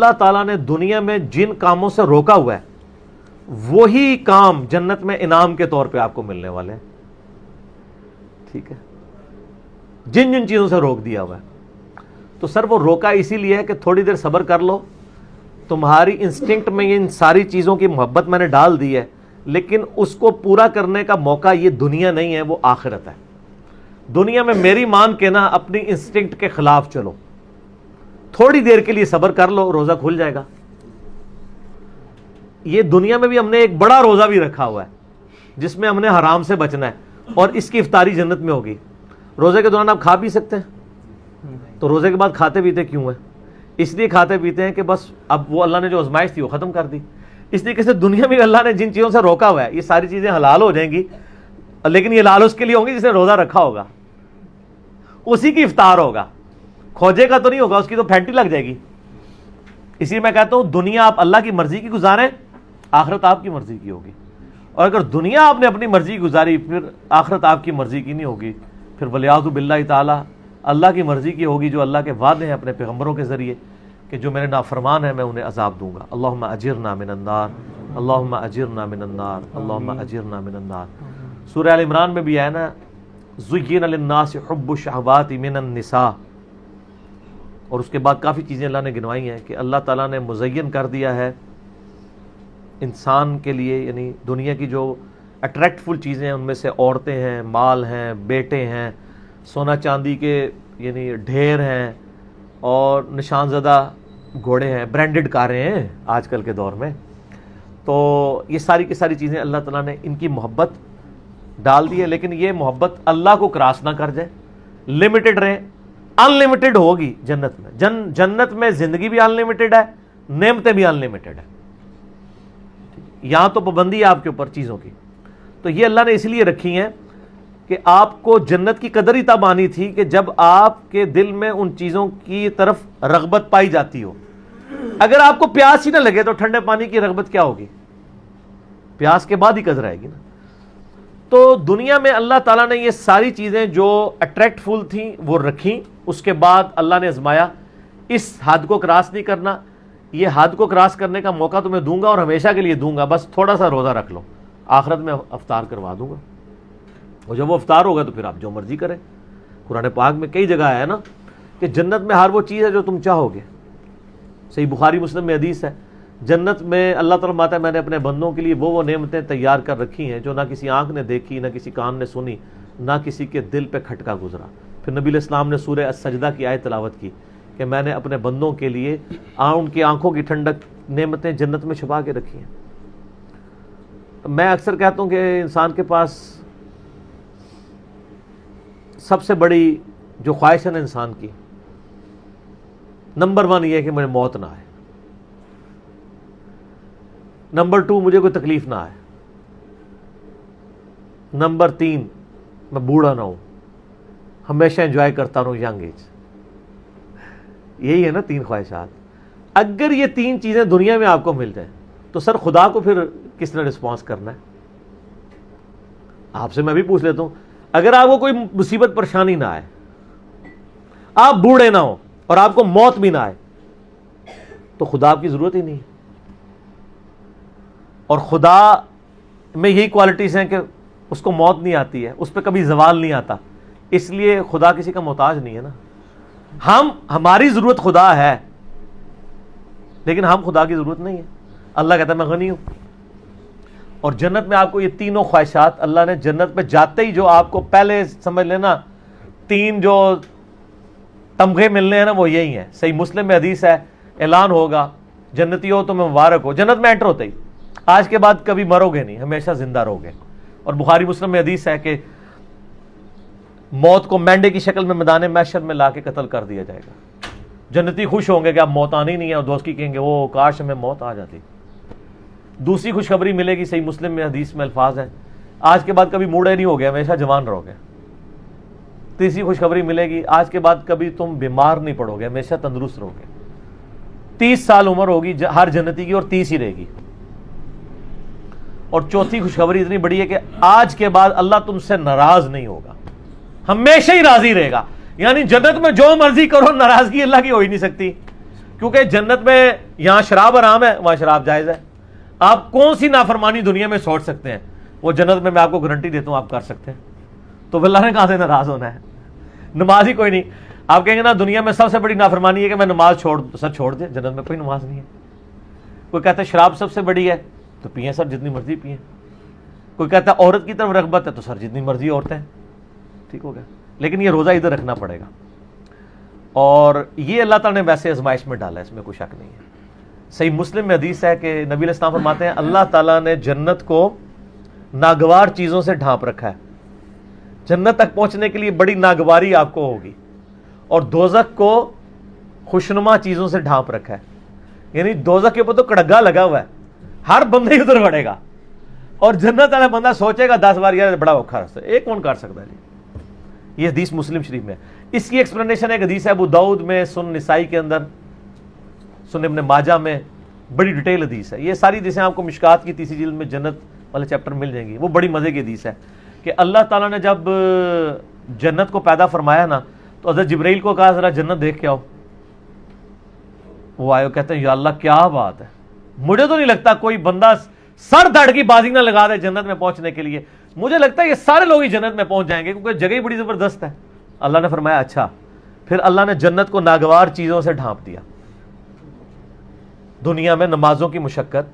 اللہ تعالیٰ نے دنیا میں جن کاموں سے روکا ہوا ہے وہی کام جنت میں انعام کے طور پہ آپ کو ملنے والے ہیں. ٹھیک ہے, جن جن چیزوں سے روک دیا ہوا ہے تو سر وہ روکا اسی لیے ہے کہ تھوڑی دیر صبر کر لو, تمہاری انسٹنکٹ میں ان ساری چیزوں کی محبت میں نے ڈال دی ہے, لیکن اس کو پورا کرنے کا موقع یہ دنیا نہیں ہے, وہ آخرت ہے. دنیا میں میری مان کے نا اپنی انسٹنکٹ کے خلاف چلو, تھوڑی دیر کے لیے صبر کر لو, روزہ کھل جائے گا. یہ دنیا میں بھی ہم نے ایک بڑا روزہ بھی رکھا ہوا ہے جس میں ہم نے حرام سے بچنا ہے, اور اس کی افطاری جنت میں ہوگی. روزے کے دوران آپ کھا پی سکتے ہیں, تو روزے کے بعد کھاتے پیتے کیوں ہیں؟ اس لیے کھاتے پیتے ہیں کہ بس اب وہ اللہ نے جو آزمائش تھی وہ ختم کر دی. اس طریقے سے دنیا میں اللہ نے جن چیزوں سے روکا ہوا ہے یہ ساری چیزیں حلال ہو جائیں گی, لیکن یہ لال اس کے لیے ہوں گی جس نے روزہ رکھا ہوگا, اسی کی افطار ہوگا. کھوجے کا تو نہیں ہوگا, اس کی تو پھینٹی لگ جائے گی. اسی لیے میں کہتا ہوں دنیا آپ اللہ کی مرضی کی گزاریں, آخرت آپ کی مرضی کی ہوگی. اور اگر دنیا آپ نے اپنی مرضی کی گزاری پھر آخرت آپ کی مرضی کی نہیں ہوگی, پھر ولیعوذ باللہ تعالی اللہ کی مرضی کی ہوگی, جو اللہ کے وعدے ہیں اپنے پیغمبروں کے ذریعے کہ جو میرے نافرمان ہیں میں انہیں عذاب دوں گا. اللہم اجرنا من النار, اللہم اجرنا من النار, اللہم اجرنا من النار. سورہ آل عمران میں بھی ہے نا, زُيِّنَ لِلنَّاسِ حُبُّ الشَّهَوَاتِ مِنَ النِّسَاءِ, اور اس کے بعد کافی چیزیں اللہ نے گنوائی ہیں کہ اللہ تعالیٰ نے مزین کر دیا ہے انسان کے لیے, یعنی دنیا کی جو اٹریکٹفل چیزیں ہیں ان میں سے عورتیں ہیں, مال ہیں, بیٹے ہیں, سونا چاندی کے یعنی ڈھیر ہیں, اور نشان زدہ گھوڑے ہیں, برانڈڈ کاریں ہیں آج کل کے دور میں. تو یہ ساری کی ساری چیزیں اللہ تعالیٰ نے ان کی محبت ڈال دی ہے, لیکن یہ محبت اللہ کو کراس نہ کر جائے, لمیٹڈ رہے. ان لمیٹڈ ہوگی جنت میں, جنت میں زندگی بھی ان لمیٹڈ ہے, نعمتیں بھی ان لمیٹڈ ہے. یہاں تو پابندی ہے آپ کے اوپر چیزوں کی, تو یہ اللہ نے اس لیے رکھی ہیں کہ آپ کو جنت کی قدر ہی تب آنی تھی کہ جب آپ کے دل میں ان چیزوں کی طرف رغبت پائی جاتی ہو. اگر آپ کو پیاس ہی نہ لگے تو ٹھنڈے پانی کی رغبت کیا ہوگی؟ پیاس کے بعد ہی قدر آئے گی نا. تو دنیا میں اللہ تعالیٰ نے یہ ساری چیزیں جو اٹریکٹ فل تھیں وہ رکھیں, اس کے بعد اللہ نے آزمایا اس حد کو کراس نہیں کرنا, یہ حد کو کراس کرنے کا موقع تمہیں دوں گا اور ہمیشہ کے لیے دوں گا, بس تھوڑا سا روزہ رکھ لو, آخرت میں افطار کروا دوں گا. اور جب وہ افطار ہوگا تو پھر آپ جو مرضی کریں. قرآن پاک میں کئی جگہ ہے نا کہ جنت میں ہر وہ چیز ہے جو تم چاہو گے. صحیح بخاری مسلم میں حدیث ہے, جنت میں اللہ تعالیٰ فرماتا ہے میں نے اپنے بندوں کے لیے وہ نعمتیں تیار کر رکھی ہیں جو نہ کسی آنکھ نے دیکھی, نہ کسی کان نے سنی, نہ کسی کے دل پہ کھٹکا گزرا. پھر نبی علیہ السلام نے سورہ السجدہ کی آیت تلاوت کی کہ میں نے اپنے بندوں کے لیے ان کی آنکھوں کی ٹھنڈک نعمتیں جنت میں چھپا کے رکھی ہیں. میں اکثر کہتا ہوں کہ انسان کے پاس سب سے بڑی جو خواہش ہے نا انسان کی, نمبر 1 یہ ہے کہ مجھے موت نہ آئے, نمبر 2 مجھے کوئی تکلیف نہ آئے, نمبر 3 میں بوڑھا نہ ہوں, ہمیشہ انجوائے کرتا رہوں ینگ ایج. یہی ہے نا 3 خواہشات. اگر یہ 3 چیزیں دنیا میں آپ کو مل جائیں تو سر خدا کو پھر کس نے رسپانس کرنا ہے؟ آپ سے میں بھی پوچھ لیتا ہوں, اگر آپ کو کوئی مصیبت پریشانی نہ آئے, آپ بوڑھے نہ ہو اور آپ کو موت بھی نہ آئے, تو خدا آپ کی ضرورت ہی نہیں. اور خدا میں یہی کوالٹیز ہیں کہ اس کو موت نہیں آتی ہے, اس پہ کبھی زوال نہیں آتا, اس لیے خدا کسی کا محتاج نہیں ہے نا. ہماری ضرورت خدا ہے لیکن ہم خدا کی ضرورت نہیں ہے. اللہ کہتا ہے میں غنی ہوں. اور جنت میں آپ کو یہ تینوں خواہشات اللہ نے جنت میں جاتے ہی جو آپ کو پہلے سمجھ لینا 3 جو تمغے ملنے ہیں نا وہ یہی ہیں. صحیح مسلم میں حدیث ہے, اعلان ہوگا جنتی ہو تمہیں مبارک ہو. جنت میں انٹر ہوتے ہی آج کے بعد کبھی مرو گے نہیں, ہمیشہ زندہ رہو گے. اور بخاری مسلم میں حدیث ہے کہ موت کو مینڈے کی شکل میں میدان محشر میں لا کے قتل کر دیا جائے گا. جنتی خوش ہوں گے کہ اب موت آنی نہیں ہے, اور دوست کی کہیں گے وہ کاش ہمیں موت آ جاتی. دوسری خوشخبری ملے گی, صحیح مسلم میں حدیث میں الفاظ ہیں, آج کے بعد کبھی بوڑھے نہیں ہوگے, ہمیشہ جوان رہو گے. تیسری خوشخبری ملے گی, آج کے بعد کبھی تم بیمار نہیں پڑو گے, ہمیشہ تندرست رہو گے. 30 سال عمر ہوگی ہر جنتی کی اور 30 ہی رہے گی. اور چوتھی خوشخبری اتنی بڑی ہے کہ آج کے بعد اللہ تم سے ناراض نہیں ہوگا, ہمیشہ ہی راضی رہے گا. یعنی جنت میں جو مرضی کرو ناراضگی اللہ کی ہو ہی نہیں سکتی, کیونکہ جنت میں یہاں شراب حرام ہے، وہاں شراب جائز ہے. آپ کون سی نافرمانی دنیا میں چھوڑ سکتے ہیں؟ وہ جنت میں آپ کو گارنٹی دیتا ہوں آپ کر سکتے ہیں. تو اللہ نے کہاں سے ناراض ہونا ہے؟ نماز ہی کوئی نہیں. آپ کہیں گے نا دنیا میں سب سے بڑی نافرمانی ہے کہ میں نماز چھوڑ دے. جنت میں کوئی نماز نہیں ہے. کوئی کہتا ہے شراب سب سے بڑی ہے، تو پئیں سر جتنی مرضی پئیں. کوئی کہتا ہے عورت کی طرف رغبت ہے، تو سر جتنی مرضی عورتیں. ٹھیک ہو گیا. لیکن یہ روزہ ادھر رکھنا پڑے گا. اور یہ اللہ تعالیٰ نے ویسے آزمائش میں ڈالا ہے، اس میں کوئی شک نہیں ہے. صحیح مسلم میں حدیث ہے کہ نبی علیہ السلام فرماتے ہیں اللہ تعالیٰ نے جنت کو ناگوار چیزوں سے ڈھانپ رکھا ہے. جنت تک پہنچنے کے لیے بڑی ناگواری آپ کو ہوگی. اور دوزخ کو خوشنما چیزوں سے ڈھانپ رکھا ہے. یعنی دوزخ کے اوپر تو کڑگا لگا ہوا ہے، ہر بندے ہی ادھر بڑھے گا. اور جنت والا بندہ سوچے گا 10 بار یار بڑا اوکھا راستہ ایک کون کر سکتا ہے جی. یہ حدیث مسلم شریف میں. اس کی ایکسپلینیشن ایک حدیث ہے ابو داؤد میں، سنن نسائی کے اندر، سنن ابن ماجہ میں، بڑی ڈیٹیل حدیث ہے. یہ ساری حدیثیں آپ کو مشکات کی تیسری جلد میں جنت والے چیپٹر مل جائیں گی. وہ بڑی مزے کی حدیث ہے کہ اللہ تعالیٰ نے جب جنت کو پیدا فرمایا نا تو حضرت جبرائیل کو کہا ذرا جنت دیکھ کے آؤ. وہ آئے کہتے ہیں یا اللہ کیا بات ہے، مجھے تو نہیں لگتا کوئی بندہ سر دھڑ کی بازی نہ لگا دے جنت میں پہنچنے کے لیے. مجھے لگتا ہے یہ سارے لوگ ہی جنت میں پہنچ جائیں گے کیونکہ جگہ ہی بڑی زبردست ہے. اللہ نے فرمایا اچھا. پھر اللہ نے جنت کو ناگوار چیزوں سے ڈھانپ دیا. دنیا میں نمازوں کی مشقت،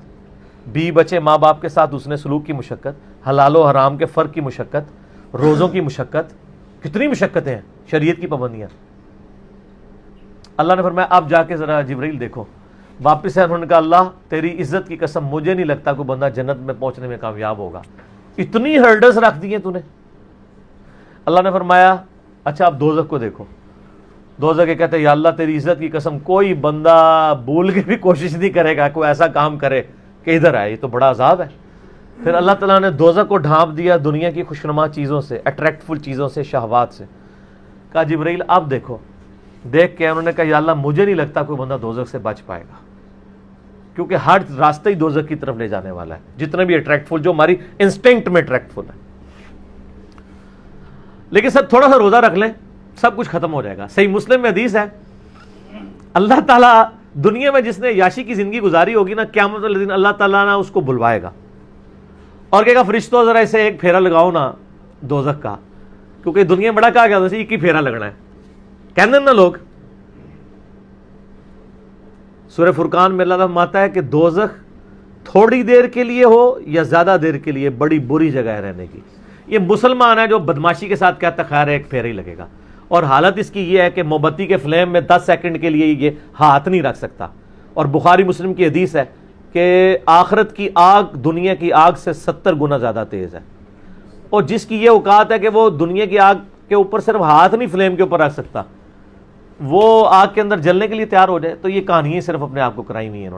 بیوی بچے ماں باپ کے ساتھ حسن سلوک کی مشقت، حلال و حرام کے فرق کی مشقت، روزوں کی مشقت، کتنی مشقتیں ہیں، شریعت کی پابندیاں. اللہ نے فرمایا اب جا کے ذرا جبرائیل دیکھو. واپس ہے، انہوں نے کہا اللہ تیری عزت کی قسم مجھے نہیں لگتا کوئی بندہ جنت میں پہنچنے میں کامیاب ہوگا، اتنی ہرڈلز رکھ دی ہیں تو نے. اللہ نے فرمایا اچھا اب دوزخ کو دیکھو. دوزخ کے کہتے ہیں یا اللہ تیری عزت کی قسم کوئی بندہ بھول کے بھی کوشش نہیں کرے گا کوئی ایسا کام کرے کہ ادھر آئے، یہ تو بڑا عذاب ہے. پھر اللہ تعالیٰ نے دوزخ کو ڈھانپ دیا دنیا کی خوشنما چیزوں سے، اٹریکٹفل چیزوں سے، شہوات سے. کہا جبرائیل اب دیکھو. دیکھ کے انہوں نے کہا یا اللہ مجھے نہیں لگتا کوئی بندہ دوزخ سے بچ پائے گا کیونکہ ہر راستہ ہی دوزخ کی طرف لے جانے والا ہے، جتنے بھی اٹریکٹفل جو ہماری انسٹنکٹ میں اٹریکٹفل ہے. لیکن سب تھوڑا سا روزہ رکھ لیں سب کچھ ختم ہو جائے گا. صحیح مسلم میں حدیث ہے اللہ تعالیٰ دنیا میں جس نے یاشی کی زندگی گزاری ہوگی نا قیامت والے دن اللہ تعالیٰ نا اس کو بلوائے گا اور کہے گا فرشتوں ذرا اسے ایک پھیرا لگاؤ نا دوزخ کا، کیونکہ دنیا میں بڑا کہا گیا ایک ہی پھیرا لگنا ہے. کہتے ہیں نا لوگ. سورہ فرقان میں اللہ فرماتا ہے کہ دوزخ تھوڑی دیر کے لیے ہو یا زیادہ دیر کے لیے بڑی بری جگہ ہے رہنے کی. یہ مسلمان ہے جو بدماشی کے ساتھ کہتا ہے خیر ایک پھیرا ہی لگے گا، اور حالت اس کی یہ ہے کہ موم بتی کے فلیم میں 10 سیکنڈ کے لیے یہ ہاتھ نہیں رکھ سکتا. اور بخاری مسلم کی حدیث ہے کہ آخرت کی آگ دنیا کی آگ سے 70 گنا زیادہ تیز ہے. اور جس کی یہ اوقات ہے کہ وہ دنیا کی آگ کے اوپر صرف ہاتھ نہیں فلیم کے اوپر رکھ سکتا، وہ آگ کے اندر جلنے کے لیے تیار ہو جائے. تو یہ کہانیاں صرف اپنے آپ کو کرائی نہیں ہے انہوں نے.